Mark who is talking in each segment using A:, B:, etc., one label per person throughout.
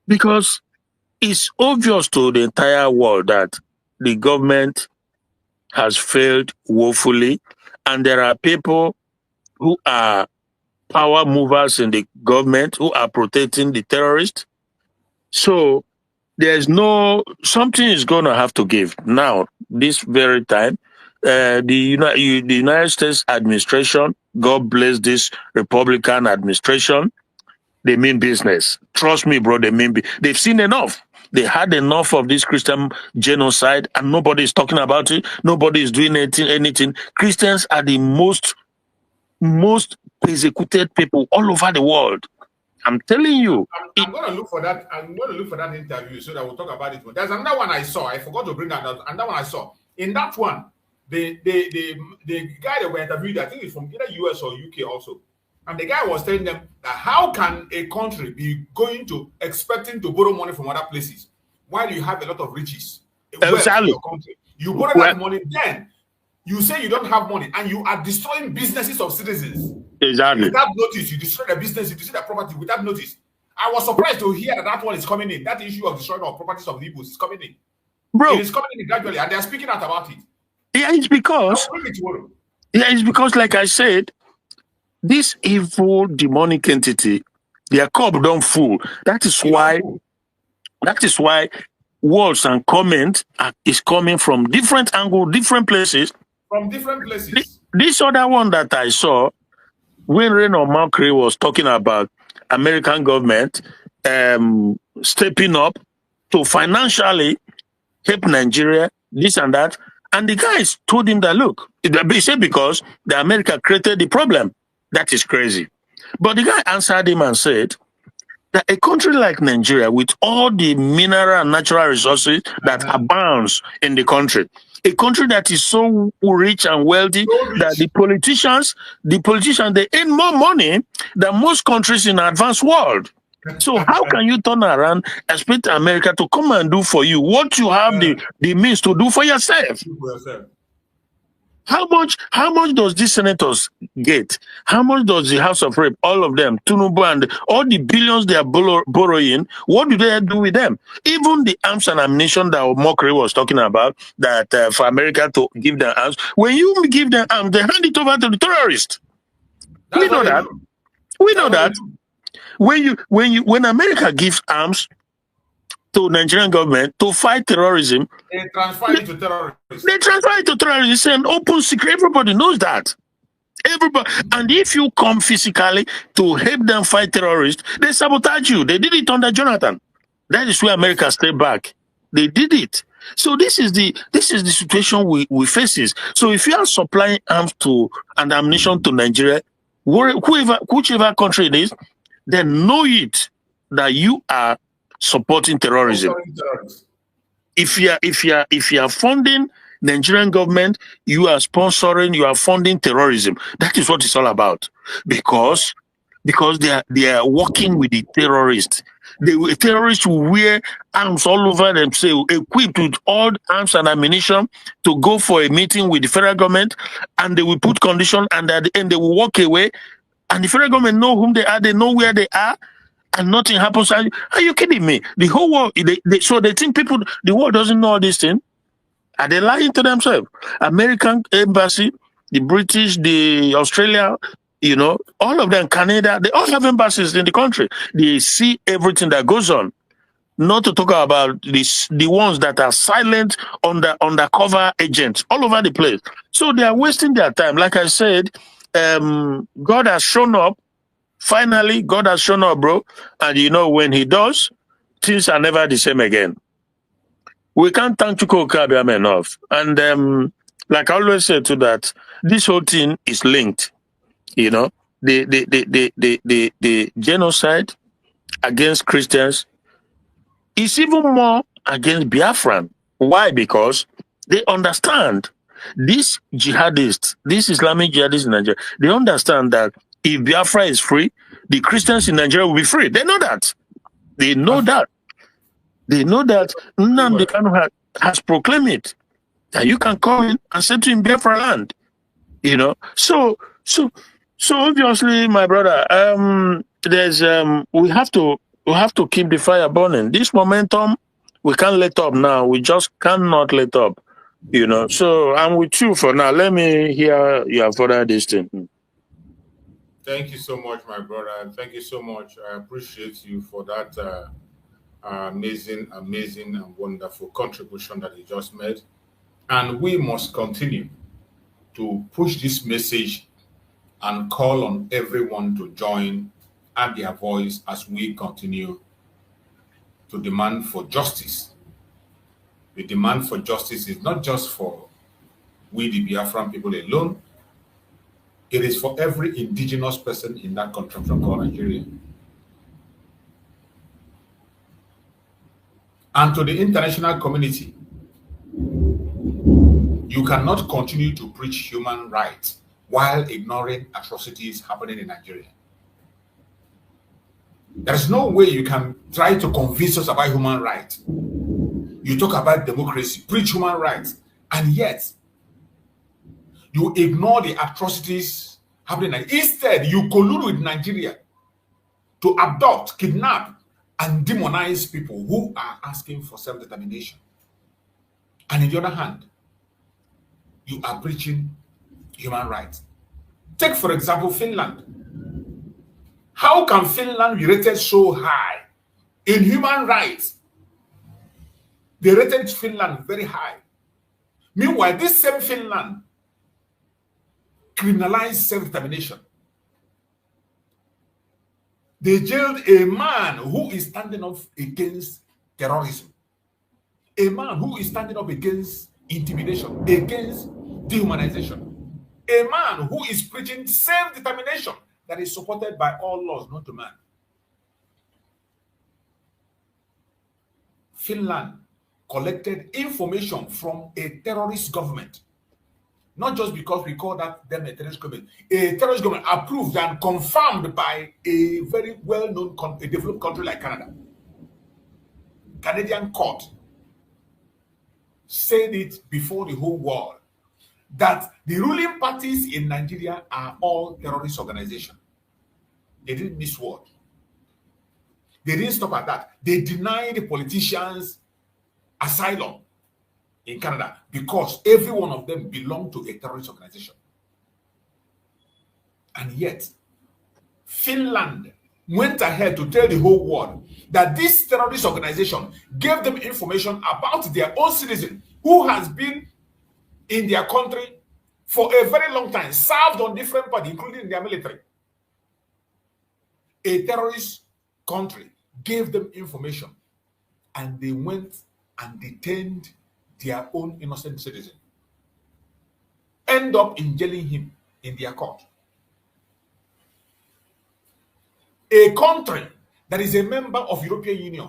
A: Because it's obvious to the entire world that the government has failed woefully, and there are people who are power movers in the government who are protecting the terrorists. So there's something is going to have to give now. This very time, the United States administration, God bless this Republican administration, they mean business. Trust me, bro. They've seen enough. They had enough of this Christian genocide, and nobody is talking about it. Nobody is doing anything. Christians are the most persecuted people all over the world. I'm telling you.
B: I'm going to look for that. I'm going to look for that interview so that we'll talk about it. There's another one I saw. I forgot to bring that up. Another one I saw. In that one, the guy that we interviewed, I think he's from either US or UK also. And the guy was telling them that how can a country be expecting to borrow money from other places while you have a lot of riches?
A: Exactly.
B: In your country. You borrow that money, then you say you don't have money, and you are destroying businesses of citizens.
A: Exactly.
B: Without notice, you destroy the business, you destroy the property without notice. I was surprised to hear that one is coming in. That issue of destroying of properties of the Igbos is coming in. Bro, it is coming in gradually, and they are speaking out about it.
A: Yeah, it's because. It's because, like I said, this evil demonic entity, their cup don't full. That is why. That is why words and comment is coming from different angles, different places.
B: From different places.
A: This other one that I saw, when Reno Mercury was talking about American government stepping up to financially help Nigeria, this and that, and the guys told him that, look, he said because the America created the problem. That is crazy. But the guy answered him and said that a country like Nigeria, with all the mineral and natural resources that abounds in the country, a country that is so rich and wealthy that the politicians, they earn more money than most countries in the advanced world. So how can you turn around and expect America to come and do for you what you have the means to do for yourself? How much does these senators get? How much does the House of Rep, all of them, Tinubu and all the billions they are borrowing, what do they do with them? Even the arms and ammunition that Mokri was talking about, that for America to give them arms, when you give them arms, they hand it over to the terrorists. We know that. We know that. When America gives arms to Nigerian government to fight terrorism,
B: they transfer it to terrorists.
A: They transfer it to terrorists. And open secret. Everybody knows that. Everybody. And if you come physically to help them fight terrorists, they sabotage you. They did it under Jonathan. That is where America stepped back. They did it. So this is the situation we faces. So if you are supplying arms and ammunition to Nigeria, whichever country it is, then know it that you are supporting terrorism. If you are funding Nigerian government, you are sponsoring, you are funding terrorism. That is what it's all about. Because they are working with the terrorists. The terrorists will wear arms all over themselves, equipped with all arms and ammunition to go for a meeting with the federal government, and they will put conditions, and at the end they will walk away, and the federal government know whom they are, they know where they are, and nothing happens. Are you kidding me? The whole world, so they think the world doesn't know all these things. Are they lying to themselves? American embassy, the British, the Australia, all of them, Canada, they all have embassies in the country. They see everything that goes on. Not to talk about the ones that are silent undercover agents all over the place. So they are wasting their time. Like I said, God has shown up. Finally, God has shown up, bro. And when he does, things are never the same again. We can't thank Chukwuka Abiyama enough. And like I always say to that, this whole thing is linked. The genocide against Christians is even more against Biafran. Why? Because they understand these jihadists, these Islamic jihadists in Nigeria, they understand that if Biafra is free, the Christians in Nigeria will be free. They know that. They know that. They know that Nnamdi Kanu has proclaimed it. That you can come in and settle in Biafra land. So obviously, my brother, we have to We have to keep the fire burning. This momentum, we can't let up now. We just cannot let up. You know, so I'm with you for now. Let me hear your further distance.
B: Thank you so much, my brother. Thank you so much. I appreciate you for that amazing and wonderful contribution that you just made. And we must continue to push this message and call on everyone to join, add their voice as we continue to demand for justice. The demand for justice is not just for we, the Biafran people alone. It is for every indigenous person in that country from Nigeria. And to the international community, you cannot continue to preach human rights while ignoring atrocities happening in Nigeria. There's no way you can try to convince us about human rights. You talk about democracy, preach human rights, and yet you ignore the atrocities happening. Instead, you collude with Nigeria to abduct, kidnap, and demonize people who are asking for self-determination. And on the other hand, you are preaching human rights. Take, for example, Finland. How can Finland be rated so high in human rights? They rated Finland very high. Meanwhile, this same Finland criminalized self-determination. They jailed a man who is standing up against terrorism. A man who is standing up against intimidation, against dehumanization. A man who is preaching self-determination that is supported by all laws, not to man. Finland collected information from a terrorist government. Not just because we call that them a terrorist government. A terrorist government approved and confirmed by a very well-known, a developed country like Canada. Canadian court said it before the whole world that the ruling parties in Nigeria are all terrorist organizations. They didn't miss word. They didn't stop at that. They denied the politicians asylum in Canada because every one of them belonged to a terrorist organization. And yet, Finland went ahead to tell the whole world that this terrorist organization gave them information about their own citizen who has been in their country for a very long time, served on different parties, including their military. A terrorist country gave them information and they went and detained their own innocent citizen. End up in jailing him in their court. A country that is a member of European Union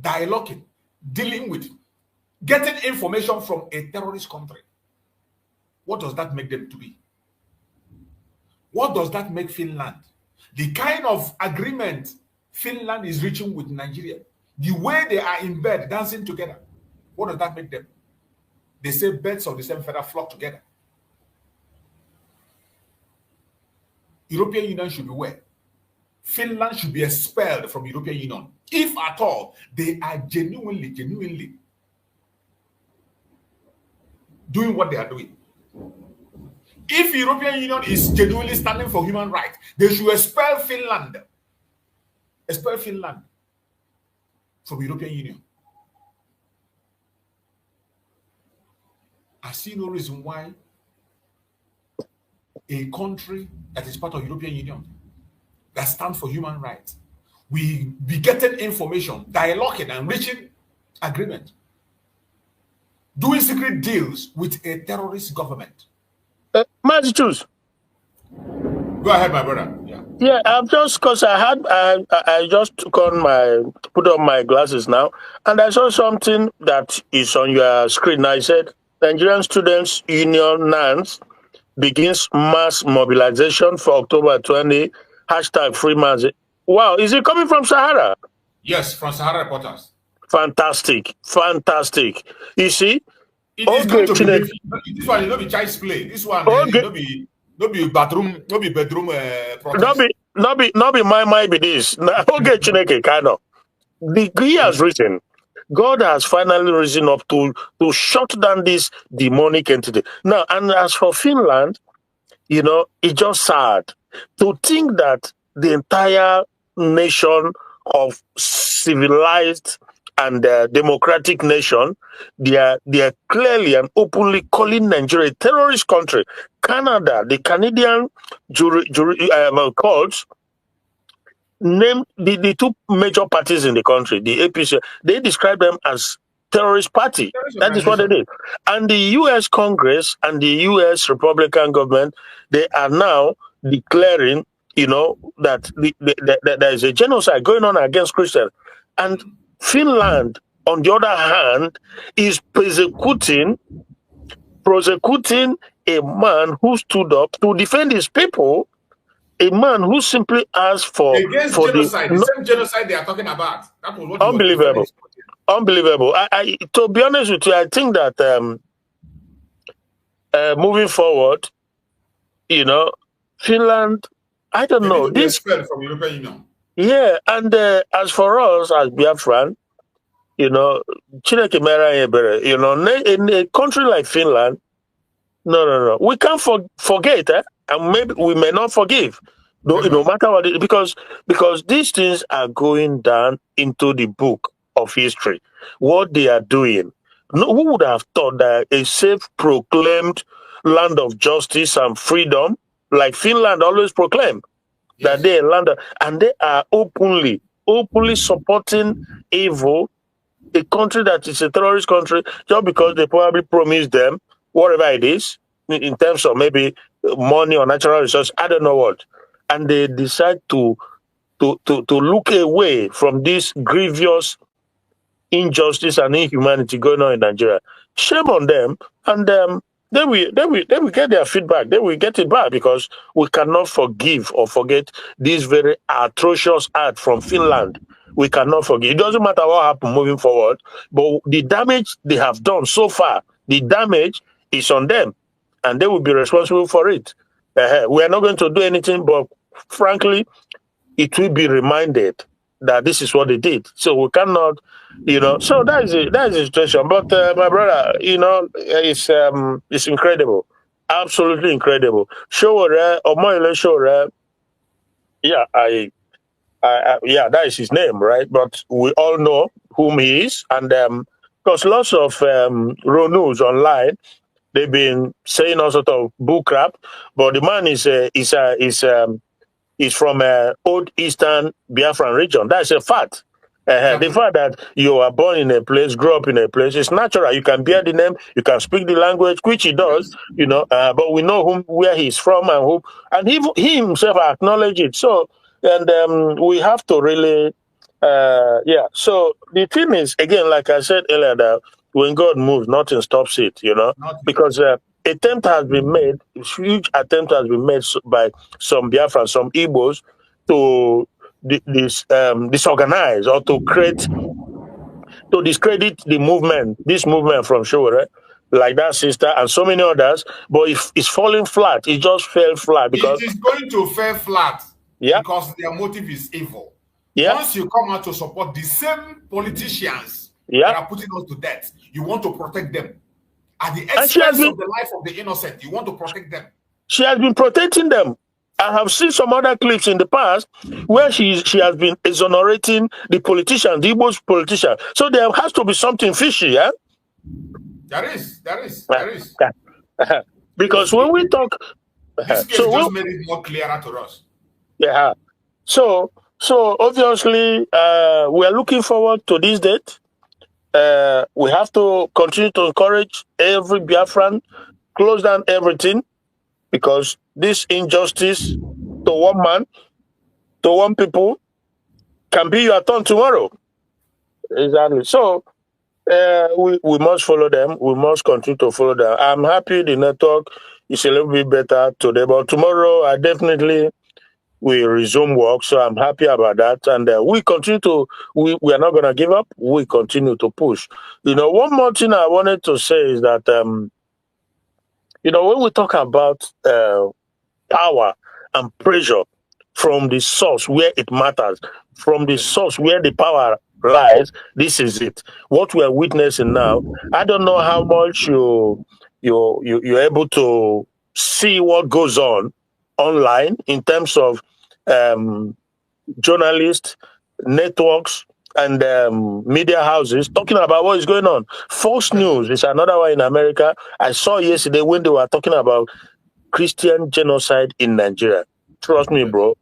B: dialoguing, dealing with, getting information from a terrorist country. What does that make them to be? What does that make Finland? The kind of agreement Finland is reaching with Nigeria, the way they are in bed dancing together, what does that make them? They say birds of the same feather flock together. European Union should be where? Finland should be expelled from European Union. If at all, they are genuinely doing what they are doing. If European Union is genuinely standing for human rights, they should expel Finland. Expel Finland from European Union. I see no reason why a country that is part of European Union that stands for human rights, we be getting information, dialoguing and reaching agreement, doing secret deals with a terrorist government.
A: Mazi, choose.
B: Go ahead, my brother.
A: Yeah, I've just because I just put on my glasses now, and I saw something that is on your screen. I said Nigerian Students Union NANS begins mass mobilization for October 20. #Free Mazi. Wow, is it coming from Sahara?
B: Yes, from Sahara Reporters.
A: Fantastic. You see,
B: it is going to be this one. Not be child's play. This one no be bedroom.
A: not be my be this. Okay, Chineke, kind of. He has written. God has finally risen up to shut down this demonic entity. Now, and as for Finland, it's just sad to think that the entire nation of civilized and democratic nation, they are clearly and openly calling Nigeria a terrorist country. Canada, the Canadian courts name the two major parties in the country, the APC, they describe them as terrorist party. That is what it is. And the US Congress and the US Republican government, they are now declaring, that there is a genocide going on against Christians. And Finland, on the other hand, is prosecuting a man who stood up to defend his people, a man who simply asked for
B: genocide, the same genocide they are talking about. That was what
A: unbelievable. Unbelievable. I to be honest with you, I think that moving forward, Finland, I don't know. This
B: from European Union.
A: Yeah, and as for us as Biafran, Chineke Mera Ebere, in a country like Finland, no. We can't forget, and maybe we may not forgive. No matter what, because these things are going down into the book of history. What they are doing. Who would have thought that a self-proclaimed land of justice and freedom, like Finland always proclaim, that they are land, and they are openly supporting evil, a country that is a terrorist country, just because they probably promised them whatever it is, in terms of maybe money or natural resources, I don't know what. And they decide to look away from this grievous injustice and inhumanity going on in Nigeria. Shame on them, and they will get their feedback. They will get it back, because we cannot forgive or forget this very atrocious act from Finland. We cannot forgive. It doesn't matter what happens moving forward, but the damage they have done so far, the damage is on them, and they will be responsible for it. We are not going to do anything, but frankly, it will be reminded that this is what they did. So we cannot, so that is the situation. But my brother, it's incredible. Absolutely incredible. Yeah, yeah, that is his name, right? But we all know whom he is, and because lots of raw news online, they've been saying all sort of bull crap, but the man is from old Eastern Biafran region. That's a fact. The fact that you are born in a place, grew up in a place, it's natural. You can bear the name, you can speak the language, which he does, but we know where he's from and who, and he himself acknowledged it. So, and we have to really, So the thing is, again, like I said earlier, that when God moves, nothing stops it, because attempt has been made, huge attempt has been made by some Biafran, some Igbos, to disorganize or to discredit this movement from Showore, like that sister and so many others, but it's falling flat. It just fell flat because
B: it is going to fall flat.
A: Yeah.
B: Because their motive is evil.
A: Yeah.
B: Once you come out to support the same politicians
A: Yeah.
B: that are putting us to death, you want to protect them. At the expense of the life of the innocent, you want to protect them.
A: She has been protecting them. I have seen some other clips in the past where she has been exonerating the politicians, the Igbo politicians. So there has to be something fishy, yeah?
B: There is.
A: Because when we talk...
B: This case just made it more clearer to us.
A: Yeah. So obviously, we are looking forward to this date. We have to continue to encourage every Biafran, close down everything, because this injustice to one man, to one people, can be your turn tomorrow. Exactly. So we must follow them. We must continue to follow them. I'm happy the network is a little bit better today, but tomorrow I definitely will resume work. So I'm happy about that. And we continue to, we are not going to give up. We continue to push. One more thing I wanted to say is that, when we talk about power and pressure from the source where it matters, from the source where the power lies. This is it. What we are witnessing now. I don't know how much you're able to see what goes on online in terms of journalists, networks, and media houses talking about what is going on. Fox News is another one in America. I saw yesterday when they were talking about Christian genocide in Nigeria. Trust me, bro,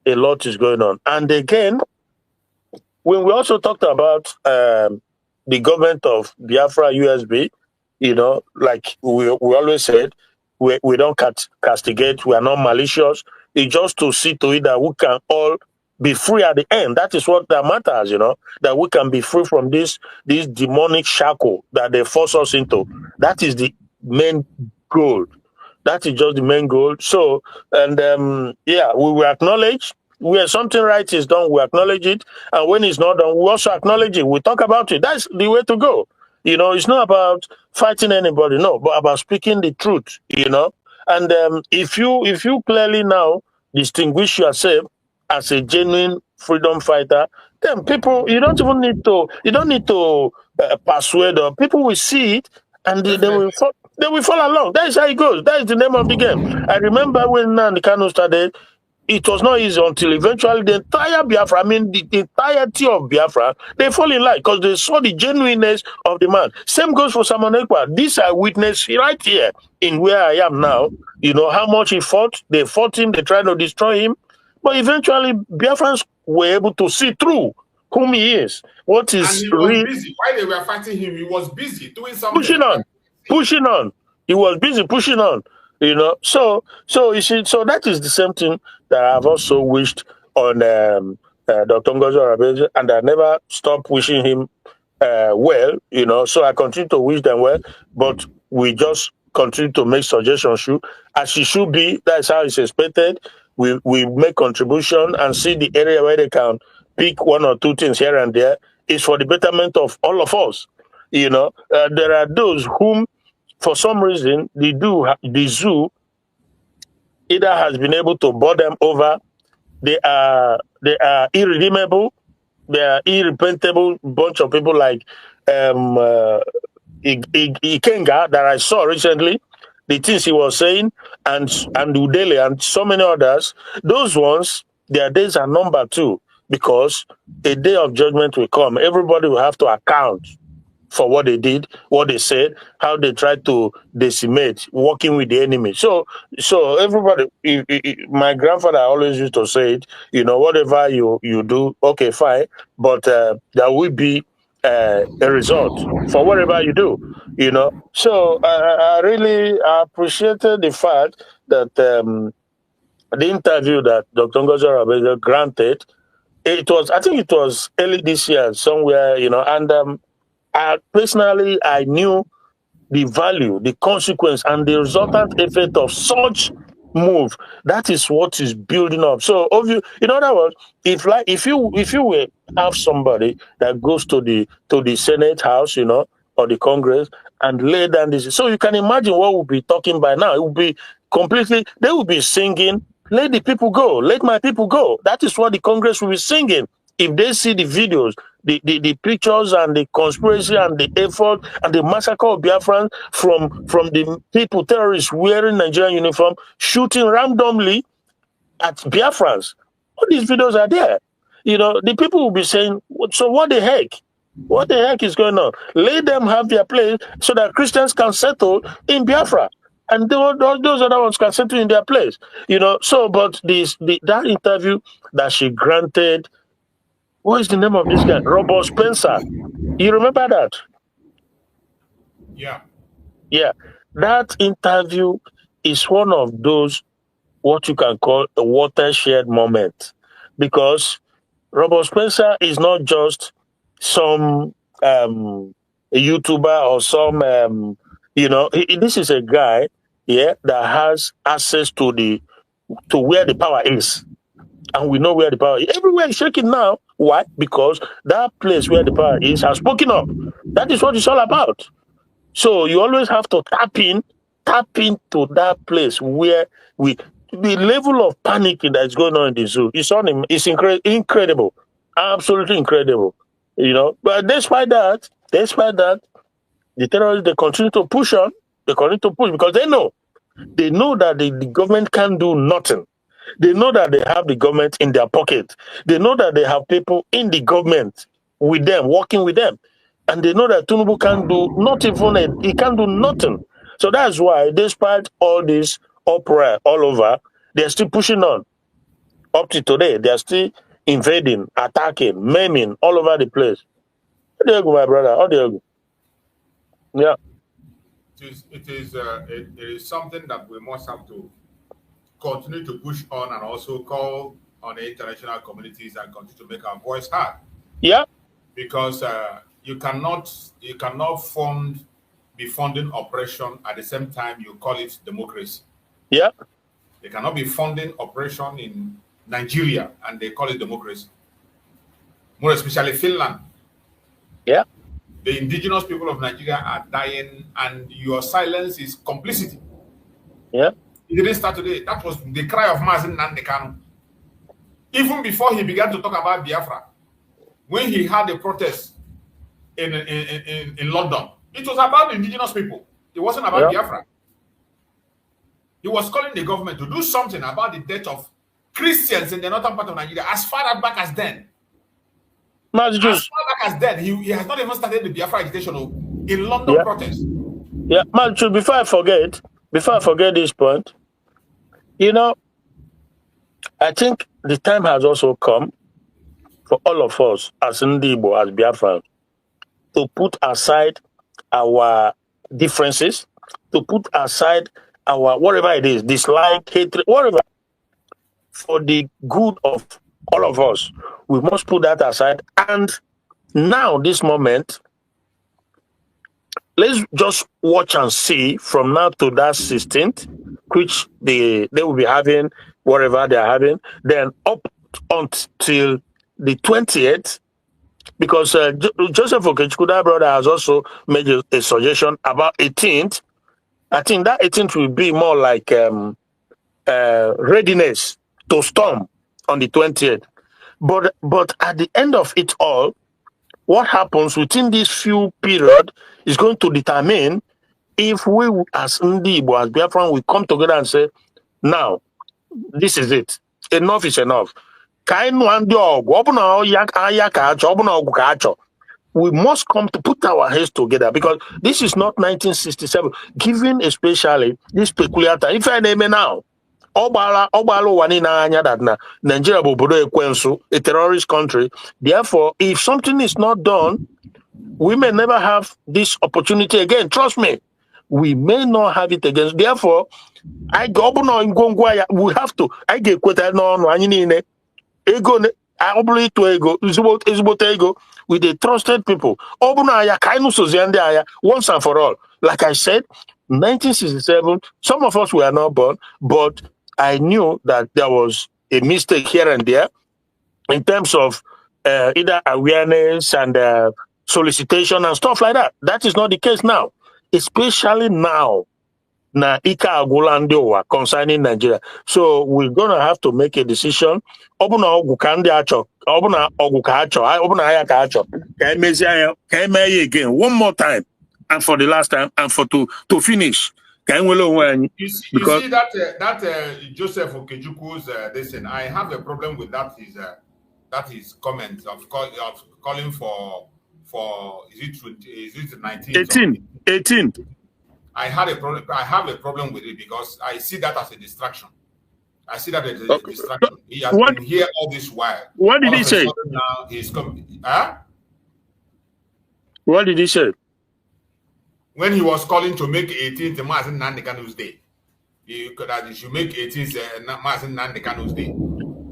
A: a lot is going on. And again, when we also talked about the government of Biafra USB, like we always said, we don't castigate, we are not malicious. It's just to see to it that we can all be free at the end. That is what that matters, that we can be free from this demonic shackle that they force us into. That is the main goal. That is just the main goal. So, and we will acknowledge where something right is done, we acknowledge it. And when it's not done, we also acknowledge it. We talk about it. That's the way to go. It's not about fighting anybody, no, but about speaking the truth, And if you clearly now distinguish yourself as a genuine freedom fighter, then people, you don't need to persuade, or people will see it and they will follow along. That is how it goes. That is the name of the game. I remember when Nnamdi Kanu started, it was not easy until eventually the entire Biafra, the entirety of Biafra, they fall in line because they saw the genuineness of the man. Same goes for Simon Ekpa. This I witnessed right here in where I am now. How much he fought. They fought him. They tried to destroy him. But eventually, Biafrans were able to see through whom he is. What is
B: and he was busy. While they were fighting him, he was busy doing something.
A: Pushing on. He was busy pushing on. So you see, so that is the same thing that I've also wished on Dr. Ngozi Oraveze, and I never stopped wishing him well. So I continue to wish them well, but we just continue to make suggestions as it should be. That's how it's expected. We make contribution and see the area where they can pick one or two things here and there. It's for the betterment of all of us. There are those whom, for some reason, the zoo either has been able to board them over. They are irredeemable. They are irrepentable bunch of people like Ikenga that I saw recently. The things he was saying, and Udele and so many others. Those ones, their days are numbered too, because a day of judgment will come. Everybody will have to account for what they did, what they said, how they tried to decimate, working with the enemy. So everybody, my grandfather always used to say it, whatever you do, okay, fine, but there will be a result for whatever you do, So I really appreciated the fact that the interview that Dr. Ngozi Oraveze granted, I think it was early this year somewhere, and personally, I knew the value, the consequence, and the resultant effect of such move. That is what is building up. So, in other words, if you will have somebody that goes to the Senate House, or the Congress, and lay down this, so you can imagine what we'll be talking by now. It will be completely. They will be singing, "Let the people go, let my people go." That is what the Congress will be singing. If they see the videos, the pictures and the conspiracy and the effort and the massacre of Biafrans from the people, terrorists wearing Nigerian uniform, shooting randomly at Biafrans, all these videos are there. The people will be saying, so what the heck? What the heck is going on? Let them have their place so that Christians can settle in Biafra. And those other ones can settle in their place. So, but that interview that she granted, what is the name of this guy? Robert Spencer. You remember that?
B: Yeah.
A: Yeah. That interview is one of those, what you can call a watershed moment. Because Robert Spencer is not just some a YouTuber or some, this is a guy, that has access to where the power is. And we know where the power is. Everywhere is shaking now. Why? Because that place where the power is has spoken up. That is what it's all about. So you always have to tap into that place where the level of panic that is going on in the zoo is incredible, absolutely incredible. You know, but despite that, the terrorists, they continue to push on. They continue to push because they know that the government can do nothing. They know that they have the government in their pocket. They know that they have people in the government with them, working with them. And they know that Tinubu can do not even he can do nothing. So that's why, despite all this uproar all over, they're still pushing on. Up to today, they're still invading, attacking, maiming all over the place. How do you go, my brother? How do you go? Yeah.
B: It is something that we must have to continue to push on and also call on the international communities and continue to make our voice heard.
A: Yeah.
B: Because you cannot be funding oppression at the same time you call it democracy.
A: Yeah.
B: They cannot be funding oppression in Nigeria and they call it democracy. More especially Finland.
A: Yeah.
B: The indigenous people of Nigeria are dying and your silence is complicity.
A: Yeah.
B: It didn't start today. That was the cry of Mazi Nnamdi Kanu. Even before he began to talk about Biafra, when he had a protest in London, it was about the indigenous people. It wasn't about Biafra. He was calling the government to do something about the death of Christians in the northern part of Nigeria as far back as then. As far back as then, he has not even started the Biafra agitation in London protest.
A: Yeah, Mazu, before I forget this point, you know, I think the time has also come for all of us as Ndibo, as Biafra, to put aside our differences, to put aside our whatever it is, dislike, hatred, whatever, for the good of all of us. We must put that aside. And now, this moment, let's just watch and see from now to that 16th, which they will be having, whatever they are having, then up until the 20th, because Joseph Okechukwu, brother, has also made a suggestion about 18th. I think that 18th will be more like readiness to storm on the 20th. But at the end of it all, what happens within this few period is going to determine if we, as Ndibo, as Biafran, we come together and say, now, this is it. Enough is enough. We must come to put our heads together because this is not 1967. Given especially this peculiar time, if I name it now, that Nigeria a terrorist country. Therefore, if something is not done, we may never have this opportunity again. Trust me, we may not have it again. Therefore, we have to. I get ego with the trusted people. Once and for all. Like I said, 1967, some of us were not born, but I knew that there was a mistake here and there in terms of either awareness and solicitation and stuff like that. That is not the case now, especially now. Concerning Nigeria. So we're gonna have to make a decision. Can I again one more time and for the last time and for to finish.
B: You see that Joseph Okejukwu's listen, I have a problem with that his comment of calling for is it 19
A: 18.
B: I have a problem with it because I see that as a distraction. I see that as a distraction. He has been here all this while.
A: What did he say?
B: Now he's coming. Huh?
A: What did he say?
B: When he was calling to make 18th Mazi Nnamdi Kanu's day, he should make 18th Mazi Nnamdi Kanu's day.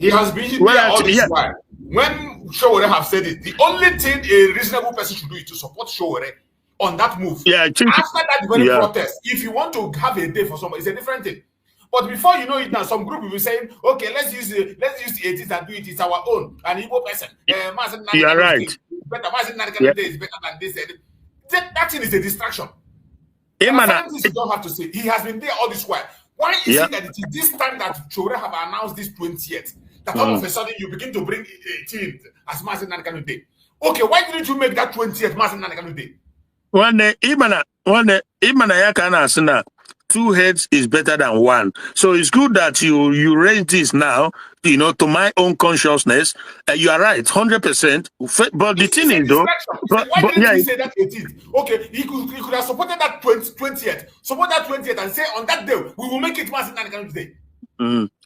B: He has been here all this while. When Showore have said it, the only thing a reasonable person should do is to support Showore on that move.
A: Yeah, I think
B: after that very protest, if you want to have a day for somebody, it's a different thing. But before you know it now, some group will be saying, okay, let's use the 80s and do it. It's our own. An Igbo person.
A: You're right.
B: Mazi Nnamdi Kanu day is better than this. That thing is a distraction. You don't have to say. He has been there all this while. Why is it that it is this time that Chore have announced this 20th, that all of a sudden you begin to bring 18th as Mazi Nnamdi Kanu Day? Okay, why didn't you make that 20th Mazi Nnamdi Kanu Day?
A: One day, Imana Yakana Asana, 2 heads is better than 1. So it's good that you raise this now, to my own consciousness. You are right, 100%. But the thing is, though,
B: why didn't he say that 18th? Okay, he could have supported that 20th, support that 20th, and say on that day we will make it Mazi Nnamdi Kanu Day.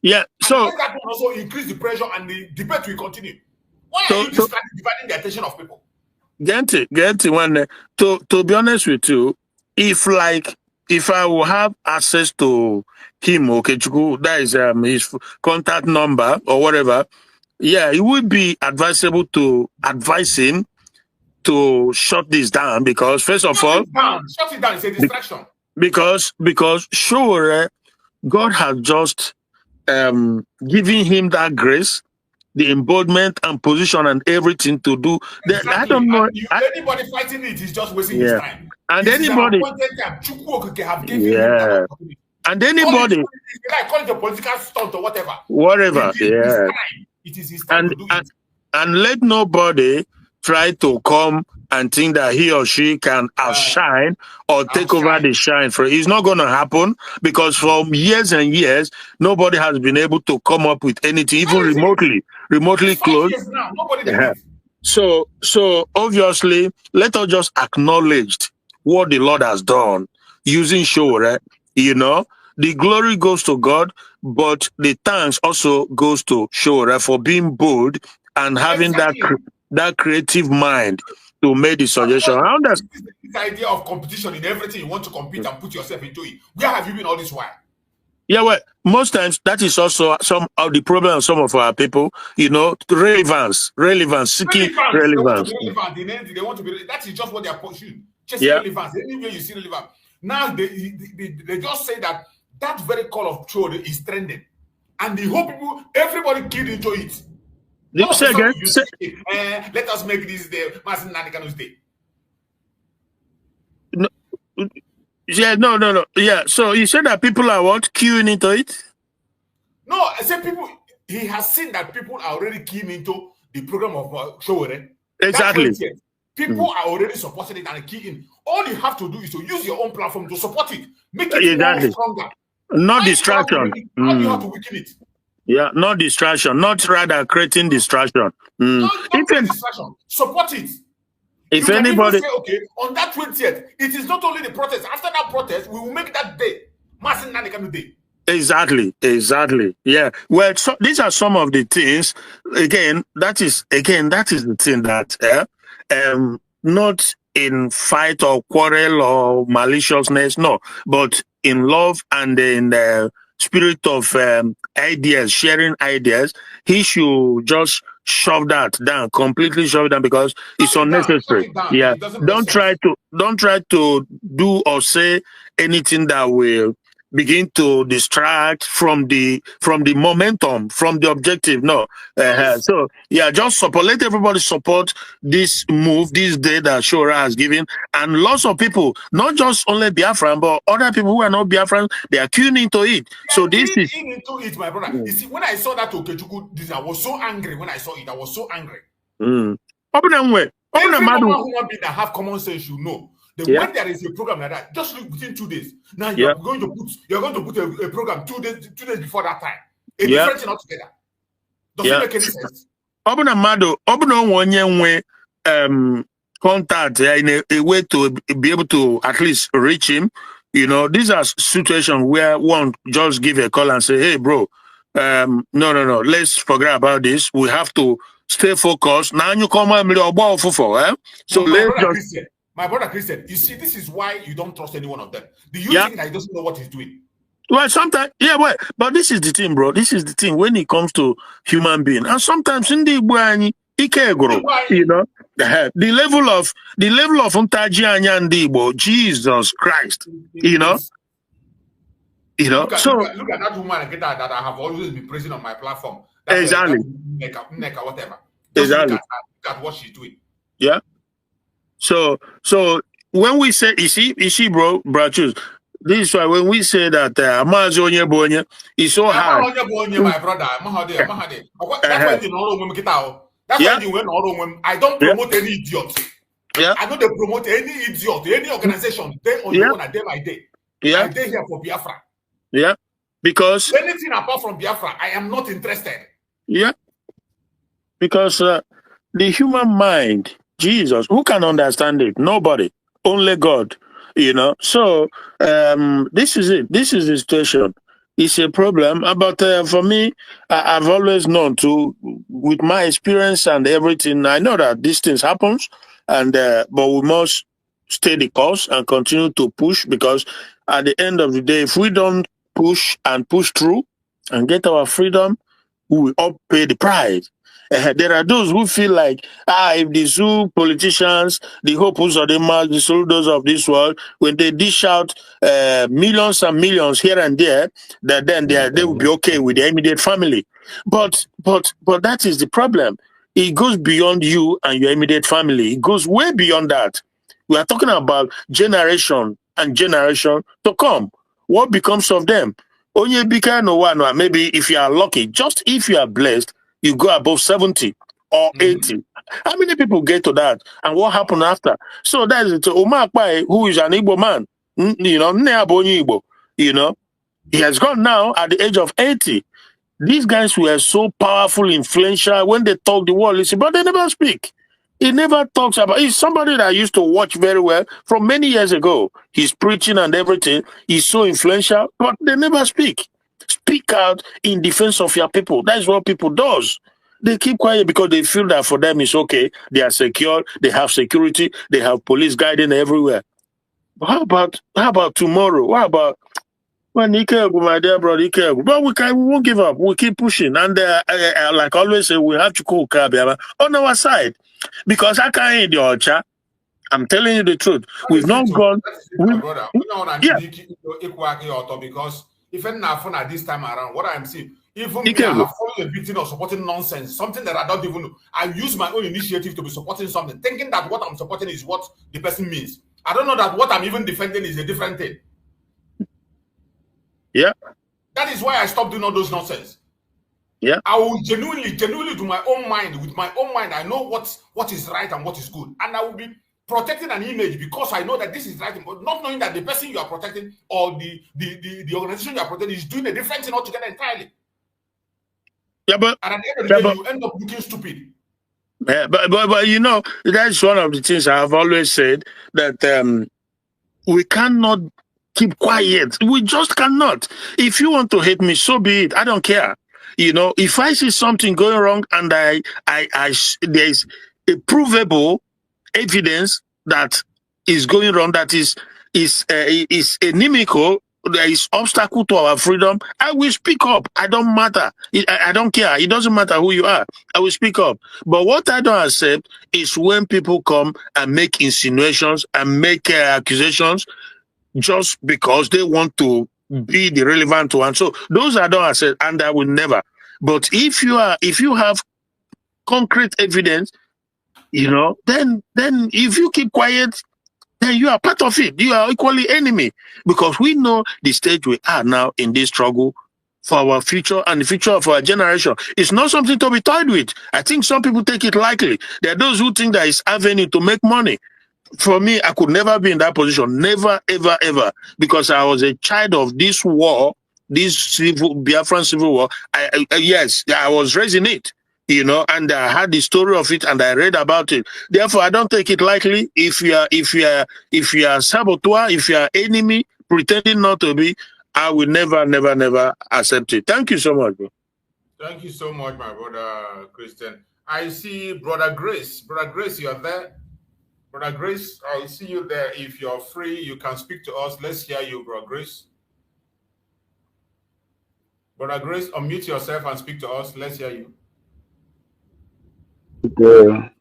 A: Yeah, so
B: and that will also increase the pressure and the debate will continue. Why are you dividing the attention of people?
A: Get it. One to be honest with you, if I will have access to him, that is his contact number or whatever, yeah, it would be advisable to advise him to shut this down, because first of all,
B: shut it down. It's a distraction.
A: Because sure, God has just giving him that grace, the embodiment and position and everything to do.
B: Exactly.
A: I don't know.
B: Anybody fighting it is just wasting his time.
A: And anybody, and anybody,
B: call it a political stunt or whatever.
A: It is his time to do it. And let nobody try to come and think that he or she can outshine or take over the shine. It's not going to happen, because for years and years, nobody has been able to come up with anything, even remotely close.
B: Nobody did it.
A: So obviously, let us just acknowledge what the Lord has done using Shore. The glory goes to God, but the thanks also goes to Shore for being bold and having that creative mind to make the suggestion. I understand
B: this idea of competition in everything. You want to compete and put yourself into it. Where have you been all this while?
A: Yeah, well, most times that is also some of the problem of some of our people. Relevance, seeking relevance.
B: They want to be. That is just what they are pursuing. Just relevance. Anywhere you see relevance. Now they just say that very call of Chode is trending, and the whole people, everybody keyed into it.
A: Say again.
B: Let us make this day Mazi Nnamdi Kanu's day.
A: No. Yeah, no. Yeah, so you said that people are what? Queuing into it?
B: No, I said people, he has seen that people are already keying into the program of Showore.
A: Exactly.
B: People are already supporting it and keying. All you have to do is to use your own platform to support it. Make it more stronger.
A: Not distraction.
B: How do you have to weaken it?
A: Yeah, not distraction. Not rather creating distraction.
B: Not distraction. Support it.
A: If anybody
B: say, okay, on that 20th, it is not only the protest. After that protest, we will make that day Mazi Nnamdi Kanu Day.
A: Exactly. Yeah. Well, so these are some of the things. That is the thing that not in fight or quarrel or maliciousness, no, but in love and in the spirit of ideas, sharing ideas, he should just completely shove that, because it's unnecessary. Yeah. Don't try to do or say anything that will begin to distract from the momentum, from the objective. No. So yeah, just support. Let everybody support this move, this day that Shora has given, and lots of people, not just only Biafran, but other people who are not Biafran, they are queuing into it. So this is
B: into it, my brother. You see, when I saw that Okechukwu, I was so angry. When I saw it, I was so angry.
A: Every
B: normal human being that have common sense should know. When there is a program like that, just look within 2 days. Now you're going to put a program 2 days before that time. A different thing altogether. Does it make any sense?
A: Contact in a way to be able to at least reach him. These are situations where one just give a call and say, hey bro, no, let's forget about this. We have to stay focused. Now you come so
B: my brother Christian, you see, this is why you don't trust any one of them. Do you think that he doesn't know what he's doing?
A: Well, sometimes, but this is the thing, bro. This is the thing when it comes to human being. And sometimes in the the level of Untaji and Igbo, Jesus Christ,
B: Look at that woman that I have always been praising on my platform.
A: Exactly.
B: Whatever.
A: Exactly.
B: Look at what she's doing.
A: Yeah. So when we say, you see, bro, choose. this is why when we say that Mazi Nnamdi it's so hard.
B: My brother, that's why I don't promote any idiot.
A: Yeah.
B: I don't promote any idiot, any organization. Day on your own, day by day.
A: Yeah.
B: I day here for Biafra.
A: Yeah. Because
B: anything apart from Biafra, I am not interested.
A: Yeah. Because the human mind, Jesus, who can understand it? Nobody. Only God. You know. So this is it. This is the situation. It's a problem. But for me, I've always known to, with my experience and everything, I know that these things happens, and but we must stay the course and continue to push, because at the end of the day, if we don't push and push through and get our freedom, we will all pay the price. There are those who feel like, if the zoo politicians, the hopes of the mass, the soldiers of this world, when they dish out millions and millions here and there, that then they will be okay with their immediate family. But that is the problem. It goes beyond you and your immediate family. It goes way beyond that. We are talking about generation and generation to come. What becomes of them? Onye bika no one, maybe if you are lucky, just if you are blessed, you go above 70 or 80. How many people get to that? And what happened after? So that is it. Omar Akpai, who is an Igbo man, you know, Igbo, you know, he has gone now at the age of 80. These guys were so powerful, influential. When they talk, the world listen, but they never speak. He never talks about. He's somebody that I used to watch very well from many years ago. He's preaching and everything. He's so influential, but they never speak. Speak out in defense of your people. That's what people does. They keep quiet because they feel that for them it's okay. They are secure. They have security. They have police guiding everywhere. But how about tomorrow? What about when my dear brother, but we won't give up. We keep pushing, and like I always say, we have to call Kabiaba on our side, because I can't the Ocha. I'm telling you the truth. We've not gone.
B: Because even now, at this time around, what I'm seeing, even me, I have followed a victim of supporting nonsense, something that I don't even know. I use my own initiative to be supporting something, thinking that what I'm supporting is what the person means. I don't know that what I'm even defending is a different thing.
A: Yeah.
B: That is why I stopped doing all those nonsense.
A: Yeah.
B: I will genuinely do my own mind. With my own mind, I know what is right and what is good. And I will be protecting an image because I know that this is right, but not knowing that the person you are protecting or the organization you are protecting is doing a different thing altogether entirely.
A: Yeah, but
B: and at the end of the day, you end up looking stupid.
A: Yeah, but you know, that's one of the things I have always said, that we cannot keep quiet. We just cannot. If you want to hate me, so be it. I don't care. You know, if I see something going wrong and there's a provable evidence that is going wrong, that is inimical, there is obstacle to our freedom, I will speak up. I don't matter. I don't care. It doesn't matter who you are. I will speak up. But what I don't accept is when people come and make insinuations and make accusations just because they want to be the relevant one. So those I don't accept, and I will never. But if you have concrete evidence, you know, then if you keep quiet, then you are part of it. You are equally enemy, because we know the stage we are now in this struggle for our future and the future of our generation. It's not something to be toyed with. I think some people take it lightly. There are those who think that it's avenue to make money. For me, I could never be in that position. Never, ever, ever. Because I was a child of this war, this Biafran civil war. Yes, I was raised in it, you know, and I had the story of it and I read about it. Therefore, I don't take it lightly. If you are saboteur, if you are enemy, pretending not to be, I will never, never, never accept it. Thank you so much, bro.
B: Thank you so much, my brother Christian. I see Brother Grace. Brother Grace, you are there. Brother Grace, I see you there. If you're free, you can speak to us. Let's hear you, Brother Grace. Brother Grace, unmute yourself and speak to us. Let's hear you.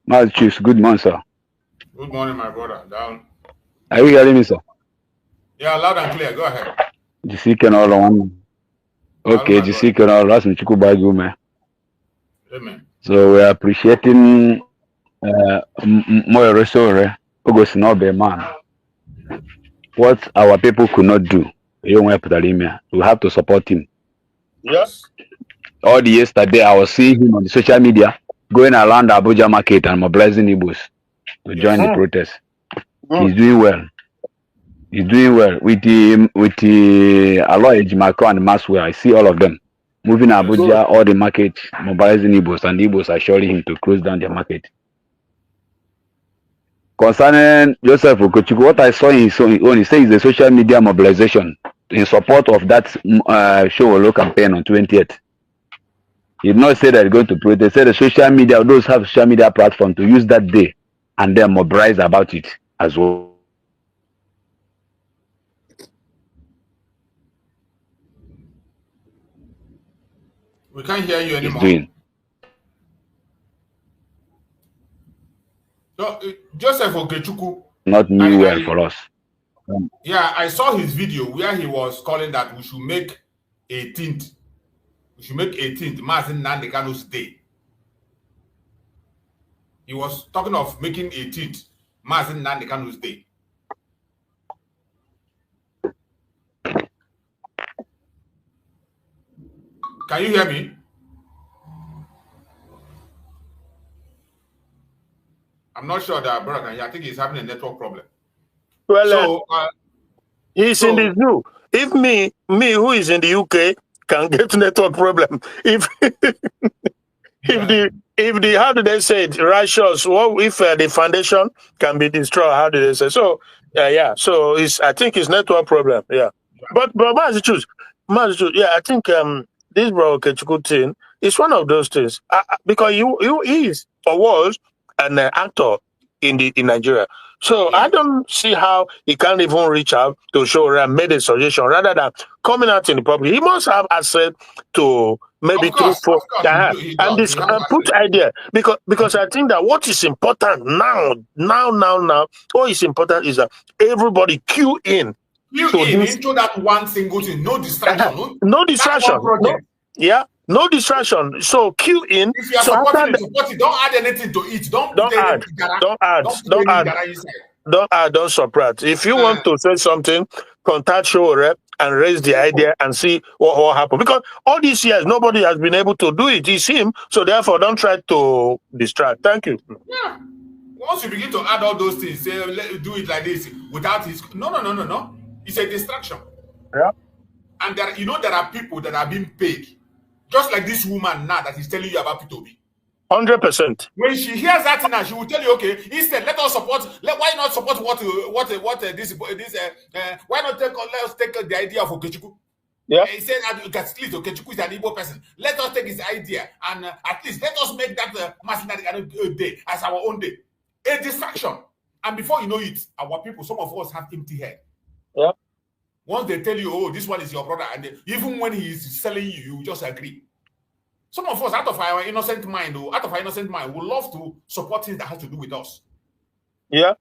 C: Mazi Chiefs, good morning, sir.
B: Good morning, my brother. Down.
C: Are you hearing me, sir?
B: Yeah, loud and clear. Go ahead.
C: Okay,
B: Amen.
C: So we're appreciating more resource. August no be man. what our people could not do. We have to support him.
A: Yes.
C: All the yesterday, I was seeing him on the social media going around the Abuja market and mobilizing Igbos to join the protest. He's doing well. He's doing well with the Aloy Jimako and Maswell. I see all of them moving Abuja, all the market, mobilizing Igbos, and Igbos assuring him to close down their market. Concerning Joseph Okochukwu, what I saw in his own, he says the social media mobilization in support of that Showolo campaign on 20th. He did not say that he's going to protest. He said the social media, those have social media platform to use that day and then mobilize about it as well.
B: We can't hear you anymore. So, Joseph Okechukwu.
C: Not new well for us.
B: Yeah, I saw his video where he was calling that we should make 18th. We should make 18th Mazi Nnamdi Kanu's day. He was talking of making 18th Mazi Nnamdi Kanu's day. Can you hear me? I'm not sure that brother can hear. I think he's having a network problem.
A: Well,
B: so
A: he's in the zoo. If me who is in the UK can get network problem, if the how do they say it, righteous, well, if the foundation can be destroyed, how do they say? So so I think it's network problem. But Mazi choose, yeah, I think this bro Okechukwu thing is one of those things because he is or was an actor in Nigeria. So I don't see how he can't even reach out to show and made a suggestion rather than coming out in the public. He must have access to maybe 3, 4 and put idea because I think that what is important now, what is important is that everybody queue in.
B: Into that one single thing, no distraction.
A: No distraction. No distraction. So queue in.
B: If you are supporting it, don't add anything to it. Don't
A: add. Don't subtract. If you want to say something, contact Showore and raise the idea and see what happened. Because all these years, nobody has been able to do it. It's him. So therefore, don't try to distract. Thank you.
B: Yeah. Once you begin to add all those things, say, do it like this without his... No. It's a distraction.
A: Yeah.
B: And there are people that are being paid. Just like this woman now that is telling you about P2B.
A: 100%.
B: When she hears that now, she will tell you, okay, instead, let us support. Why not support this? Why not let's take the idea of Okechukwu?
A: Yeah.
B: He said at least Okechukwu is an Igbo person. Let us take his idea and at least let us make that Mazi Nnamdi Kanu day as our own day. A distraction. And before you know it, our people, some of us have empty head.
A: Yeah.
B: Once they tell you, oh, this one is your brother, and even when he is selling you, you just agree. Some of us, out of our innocent mind, would love to support things that has to do with us.
A: Yeah.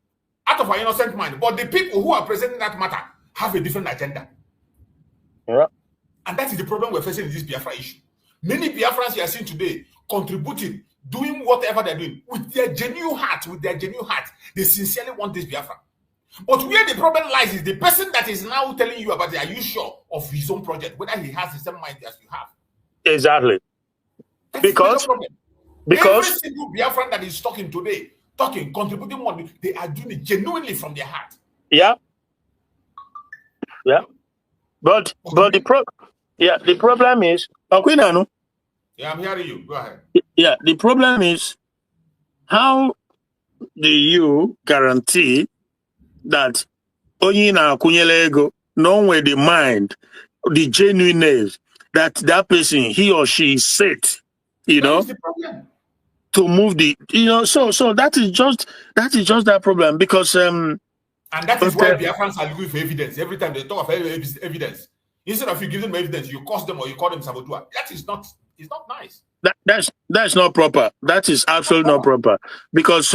B: Out of our innocent mind. But the people who are presenting that matter have a different agenda.
A: Yeah.
B: And that is the problem we're facing in this Biafra issue. Many Biafrans you are seeing today contributing, doing whatever they're doing with their genuine heart, they sincerely want this Biafra. But where the problem lies is the person that is now telling you about it, are you sure of his own project, whether he has the same mind as you have?
A: Exactly.
B: That's
A: because
B: every single Biafran that is talking today, contributing money, they are doing it genuinely from their heart.
A: Yeah. But the problem is, Okwinanu.
B: Yeah, I'm hearing you. Go ahead.
A: Yeah, the problem is, how do you guarantee that Onyina Kunyele ego, knowing where the mind, the genuineness, that person, he or she is set, to move the, so that is just that problem because
B: and that is why Biafrans are looking for evidence. Every time they talk of evidence, instead of you giving them evidence, you curse them or you call them saboteur. That is not, it's not nice.
A: That's not proper. That is absolutely not proper because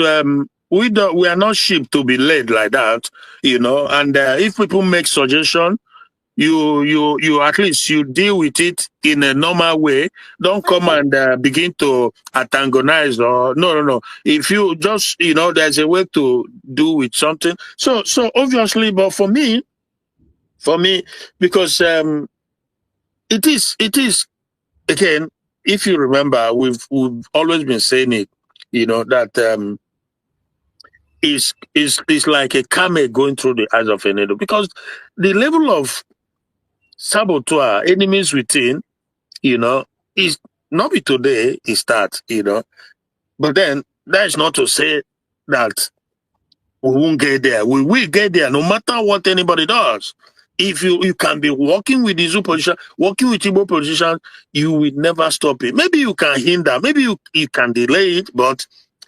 A: we are not sheep to be led like that, and if people make suggestion, you at least you deal with it in a normal way. Don't come and begin to antagonize or no. If you just there's a way to do with something. So obviously, but for me, because it is again. If you remember, we've always been saying it. That is like a camel going through the eyes of a needle, because the level of saboteur, enemies within, is not be today, it starts, But then that is not to say that we won't get there. We will get there no matter what anybody does. If you can be working with the Zoo position, working with Igbo position, you will never stop it. Maybe you can hinder, maybe you can delay it, but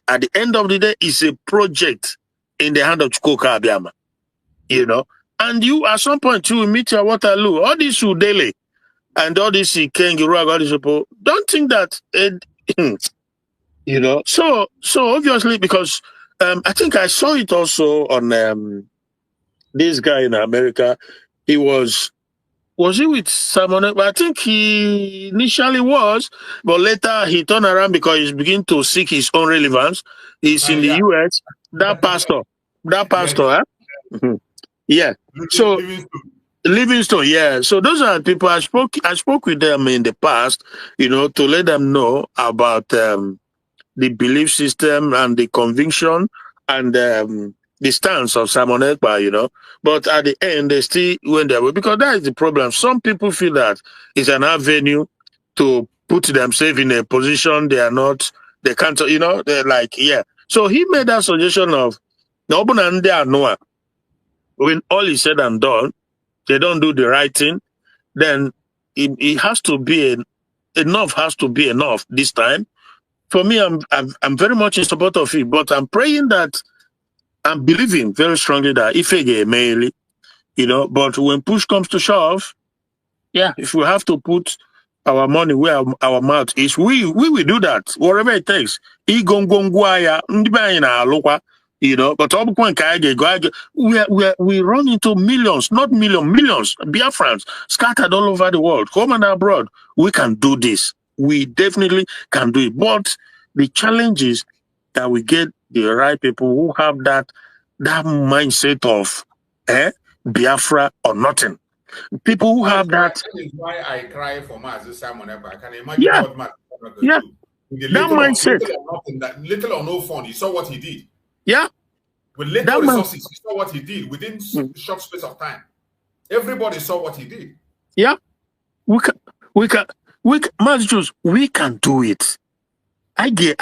A: at the end of the day, it's a project in the hand of Chukwuka Abiyama, And you, at some point, you will meet your Waterloo. All this will delay. And all this Kengiru, all these people, don't think that, So obviously, because I think I saw it also on this guy in America. He was he with Simon? But I think he initially was, but later he turned around because he's beginning to seek his own relevance. He's in the US. That pastor, huh? Yeah. So Livingstone, yeah. So those are people I spoke with them in the past, to let them know about the belief system and the conviction and the stance of Simon Ekpa, But at the end, they still went their way, because that is the problem. Some people feel that it's an avenue to put themselves in a position they can't, they're like, yeah. So he made that suggestion of, when all is said and done, they don't do the right thing, then it has to be enough has to be enough this time. For me, I'm very much in support of it, but I'm praying that I'm believing very strongly that if mainly, but when push comes to shove, yeah, if we have to put our money where our mouth is, we will do that, whatever it takes. But we run into millions, not millions, Biafrans scattered all over the world, home and abroad. We can do this. We definitely can do it. But the challenge is that we get the right people who have that mindset of Biafra or nothing. People who have that.
B: That is why I cry for Mazi Simon Ekpa. I can imagine what Mazi
A: do. With that mindset.
B: Little or no fund, you saw what he did.
A: Yeah.
B: With little resources, you saw what he did within short space of time. Everybody saw what he did.
A: Yeah. We can Mazi, we can do it. I get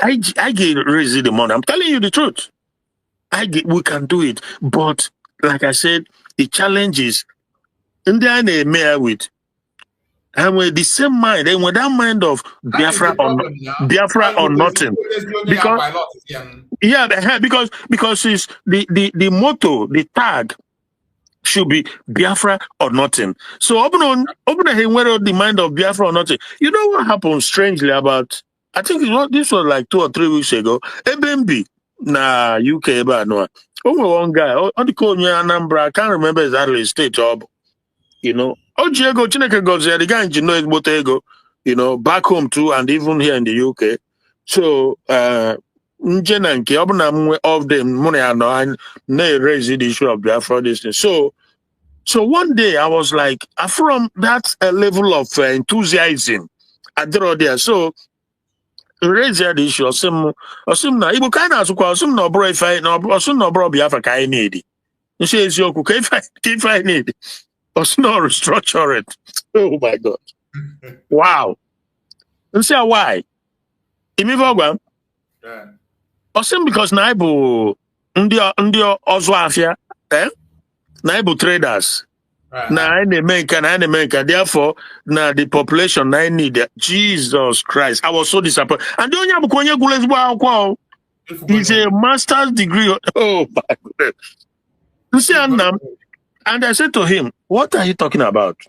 A: raising the money. I'm telling you the truth. We can do it. But like I said, the challenge is Indiana mayor with, and with the same mind, and with that mind of Biafra or nothing. Because it's the motto, the tag should be Biafra or nothing. So open the mind of Biafra or nothing. You know what happened strangely about, I think this was like 2 or 3 weeks ago. Ebembi na UK no. Only one guy, on the Anambra, I can't remember exactly his state job. Ojiego Chineke goes the guy in ego, back home too, and even here in the UK. So Njenanke, of them money and raise the issue of Biafra this thing. So one day I was like, from that level of enthusiasm, I draw there. So raise the issue. Osim na Igbo kind of osim no bro if I no osim no bro Biafra kai need. You say it's your if I need. Osim no restructure it. Oh my God! Wow. You say why? Imivogwa.
B: Yeah.
A: Osim because na Igbo ndị ọzọ afịa, na Igbo traders. Na America, therefore, na the population na need it. Jesus Christ, I was so disappointed. And the only Abukonye Gulesbo is a master's degree. Oh my goodness. You see, and I said to him, "What are you talking about?"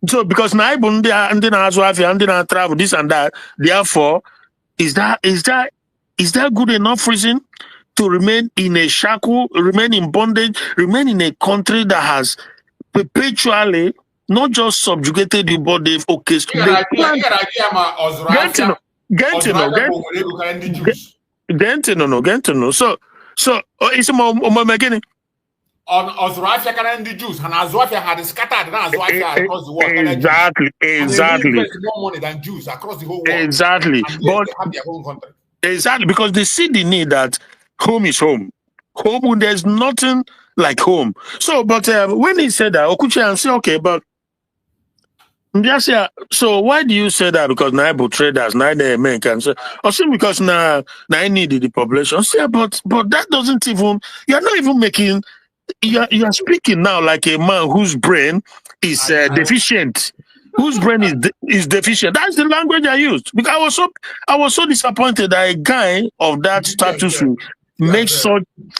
A: So because na Igbo ndị na-azụ afịa, ndị na-travel, this and that. Therefore, is that good enough reason to remain in a shackle, remain in bondage, remain in a country that has perpetually not just subjugated you, but they've orchestrated. So it's more beginning.
B: On Ozrafia can the Jews, and Azwafia had scattered Azwafia across the world.
A: Exactly.
B: And they invest more money than Jews across the whole world.
A: Exactly.
B: But they have their own country.
A: Exactly, because they see the need that home is home. Home, there's nothing like home. So, but when he said that, Okuche and say, okay, but so why do you say that? Because now traders, now the men can say, or say because now I needed the population. Say, but that doesn't even, you're not even making. You are speaking now like a man whose brain is deficient, whose brain is deficient. That's the language I used, because I was so disappointed that a guy of that status makes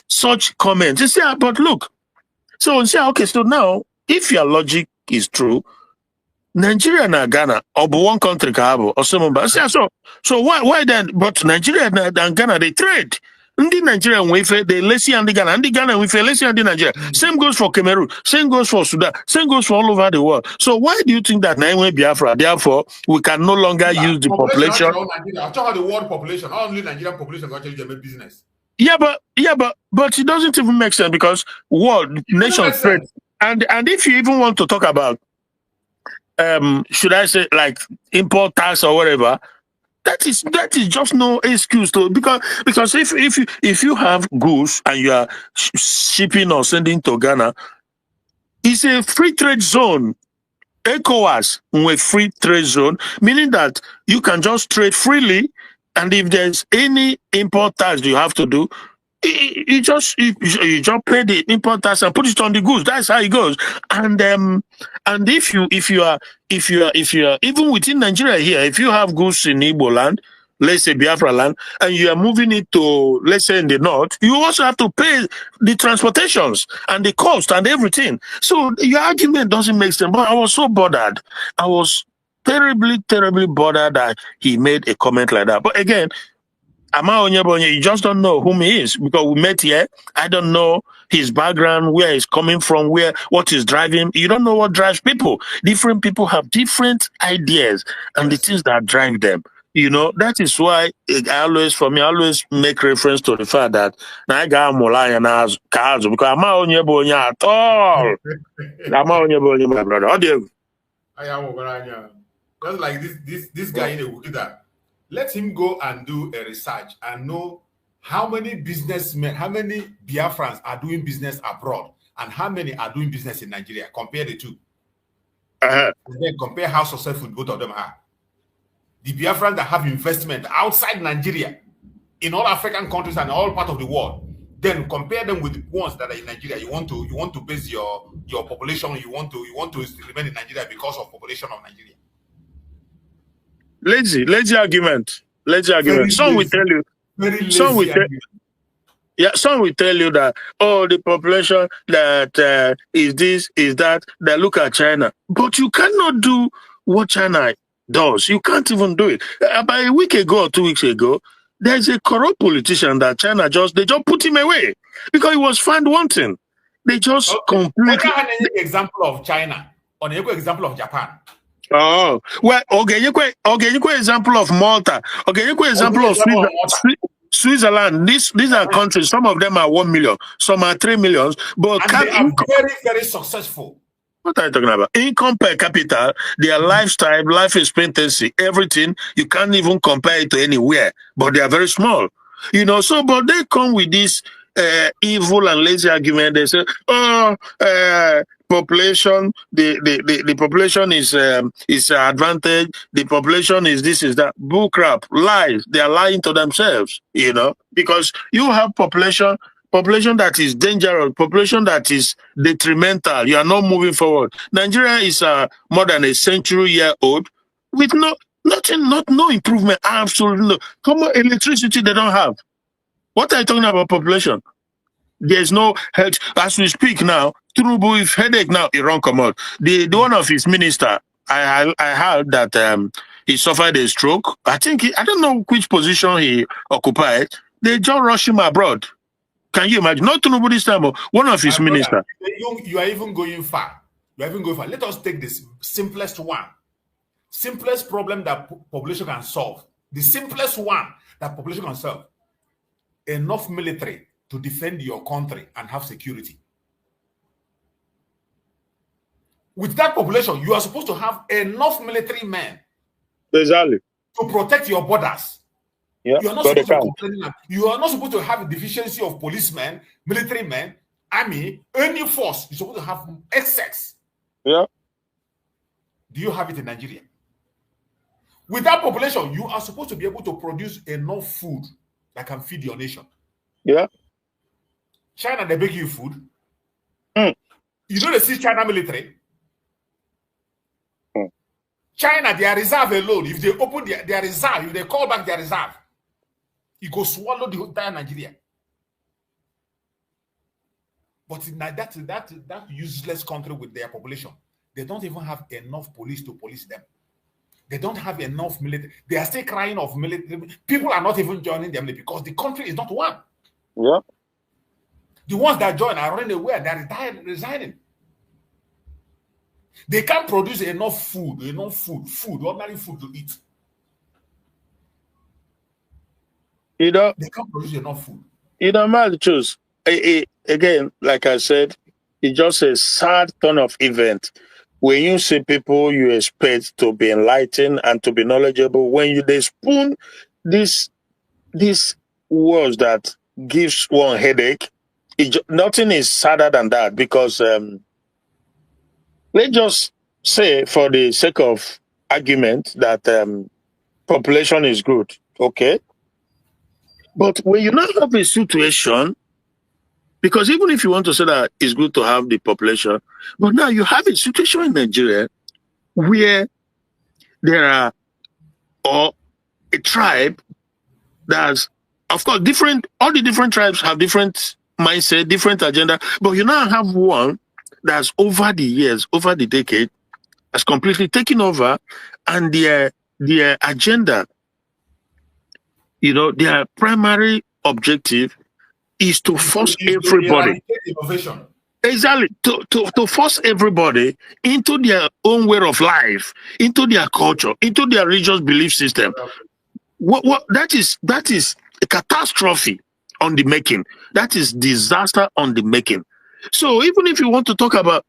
A: such comments. You say, but look, so say, okay, so now if your logic is true, Nigeria and Ghana or one country or some, so why then? But Nigeria and Ghana, they trade. Ndi Nigeria they lazy and the Ghana lazy and the Nigeria. Same goes for Cameroon, same goes for Sudan, same goes for all over the world. So why do you think that Naiwe Biafra, therefore, we can no longer use the population?
B: I'm talking about the world population, only Nigerian population got to use their business.
A: Yeah, but it doesn't even make sense, because world nations trade. And if you even want to talk about should I say like import tax or whatever, that is just no excuse to, because if you have goods and you are shipping or sending to Ghana, it's a free trade zone. ECOWAS with free trade zone, meaning that you can just trade freely, and if there's any import tax you have to do, you just pay the import tax and put it on the goods. That's how it goes. And if you are even within Nigeria here, if you have goods in Igbo land, let's say Biafra land, and you are moving it to, let's say, in the north, you also have to pay the transportations and the cost and everything. So your argument doesn't make sense. But I was so bothered. I was terribly, terribly bothered that he made a comment like that. But again, you just don't know whom he is, because we met here. I don't know his background, where he's coming from, what is driving. You don't know what drives people. Different people have different ideas and the things that drive them. You know, that is why I always make reference to the fact that I got Molaya Kazo, because I'm not only at all. I'm not only my brother. How do you?
B: I am just like this guy in the Wikida. Let him go and do a research and know how many businessmen, how many Biafrans are doing business abroad, and how many are doing business in Nigeria. Compare the two. And then compare how successful both of them are. The Biafrans that have investment outside Nigeria, in all African countries and all parts of the world, then compare them with the ones that are in Nigeria. You want to base your population. You want to remain in Nigeria because of population of Nigeria.
A: Lazy argument. Some will tell you. Some will tell you that, the population that is this, is that look at China. But you cannot do what China does. You can't even do it. About a week ago or 2 weeks ago, there's a corrupt politician that China they just put him away because he was found wanting. They just completely.
B: Example of China, or an example of Japan.
A: Oh, well, okay, you example of Malta. Okay, you example of Switzerland. These are countries. Some of them are 1 million, some are 3 million, but
B: they are very, very successful.
A: What are you talking about? Income per capita, their lifestyle, life expectancy, everything, you can't even compare it to anywhere, but they are very small. You know, so, but they come with this evil and lazy argument. They say, population, the population is advantage, the population is this, is that. Bull crap, lies. They are lying to themselves, you know, because you have population that is dangerous, population that is detrimental. You are not moving forward. Nigeria is more than a century-year-old with no improvement. Absolutely no. Common electricity they don't have. What are you talking about population? There's no health. As we speak now, Tinubu, if headache now, Iran come out. The one of his minister, I heard that he suffered a stroke. I don't know which position he occupied. They just rush him abroad. Can you imagine? Not Tinubu this time, but one of his ministers.
B: You are even going far. You're even going for. Let us take this simplest one, simplest problem that population can solve. The simplest one that population can solve. Enough military to defend your country and have security. With that population, you are supposed to have enough military men
A: Exactly.
B: to protect your borders.
A: Yeah.
B: You are not supposed to complain. You are not supposed to have a deficiency of policemen, military men, army, any force. You're supposed to have excess.
A: Yeah.
B: Do you have it in Nigeria? With that population, you are supposed to be able to produce enough food that can feed your nation.
A: Yeah.
B: China, they beg you food.
A: Mm.
B: You know they see China military. China, their reserve alone, if they open their reserve, if they call back their reserve, it go swallow the entire Nigeria. But in that useless country with their population, they don't even have enough police to police them. They don't have enough military. They are still crying of military. People are not even joining them because the country is not one.
A: Yeah.
B: The ones that join are running away. They are resigning. They can't produce enough food, ordinary food to eat.
A: You know,
B: they can't produce enough food.
A: You know, man, choose. Again, like I said, it's just a sad turn of event. When you see people you expect to be enlightened and to be knowledgeable, when they spoon these words that gives one headache, nothing is sadder than that, because let's just say, for the sake of argument, that population is good, okay? But when you now have a situation, because even if you want to say that it's good to have the population, but now you have a situation in Nigeria where there are, or a tribe that's, of course, all the different tribes have different mindset, different agenda, but you now have one that's over the years, over the decade, has completely taken over, and their agenda, their primary objective is to force everybody.
B: Innovation.
A: Exactly. To force everybody into their own way of life, into their culture, into their religious belief system. What that is a catastrophe on the making. That is disaster on the making. So even if you want to talk about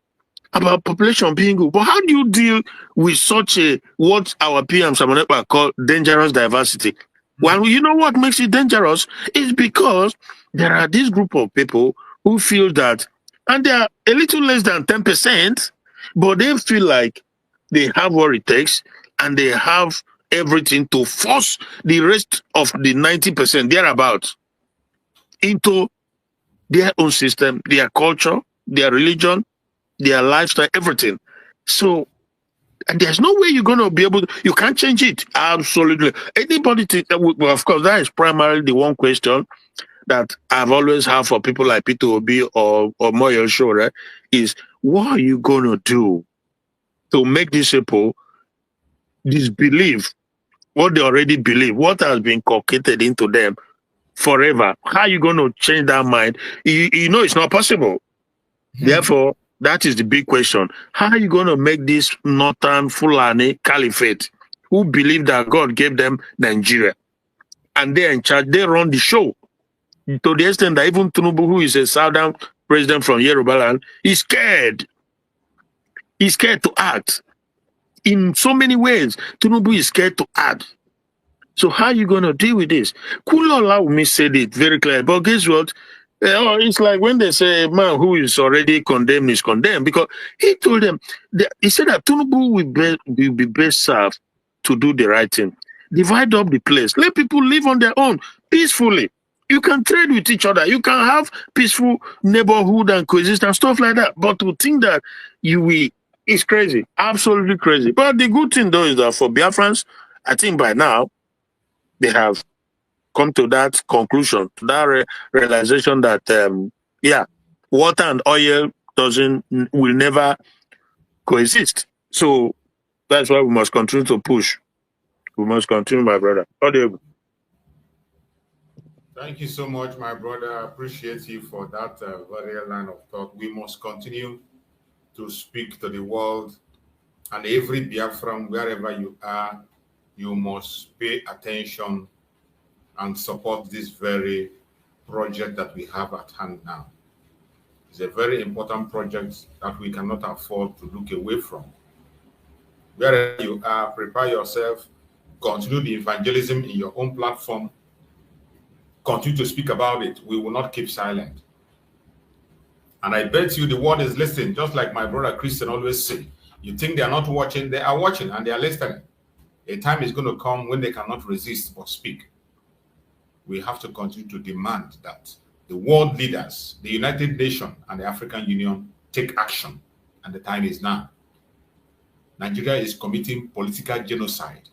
A: population being good, but how do you deal with such what our PM Samonepa call dangerous diversity? Well, you know what makes it dangerous is because there are this group of people who feel that, and they are a little less than 10%, but they feel like they have what it takes and they have everything to force the rest of the 90% thereabouts into their own system, their culture, their religion, their lifestyle, everything. So, and there's no way you're going to be able to, you can't change it. Absolutely. Anybody, well, of course, that is primarily the one question that I've always had for people like Peter Obi or Moyo Show, right? Is what are you going to do to make these people disbelieve what they already believe, what has been inculcated into them forever? How are you going to change that mind? You know it's not possible. Therefore, that is the big question. How are you going to make this northern Fulani caliphate, who believe that God gave them Nigeria, and they're in charge, they run the show, to the extent that even Tinubu, who is a southern president from Yoruba land, is scared. He's scared to act. In so many ways, Tinubu is scared to act. So how are you going to deal with this? Kulola Wumi said it very clear, but guess what? It's like when they say a man who is already condemned is condemned, because he told them, he said that Tinubu will be best served to do the right thing. Divide up the place. Let people live on their own peacefully. You can trade with each other. You can have peaceful neighborhood and coexistence, stuff like that. But to think that it's crazy. Absolutely crazy. But the good thing, though, is that for Biafrans, I think by now, they have come to that conclusion, to that realization that, water and oil will never coexist. So that's why we must continue to push. We must continue, my brother. Audio.
B: Thank you so much, my brother. I appreciate you for that very line of thought. We must continue to speak to the world, and every Biafran, wherever you are, you must pay attention and support this very project that we have at hand now. It's a very important project that we cannot afford to look away from. Wherever you are, prepare yourself, continue the evangelism in your own platform, continue to speak about it. We will not keep silent. And I bet you the world is listening, just like my brother Christian always say. You think they are not watching, they are watching and they are listening. A time is going to come when they cannot resist but speak. We have to continue to demand that the world leaders, the United Nations and the African Union take action. And the time is now. Nigeria is committing political genocide.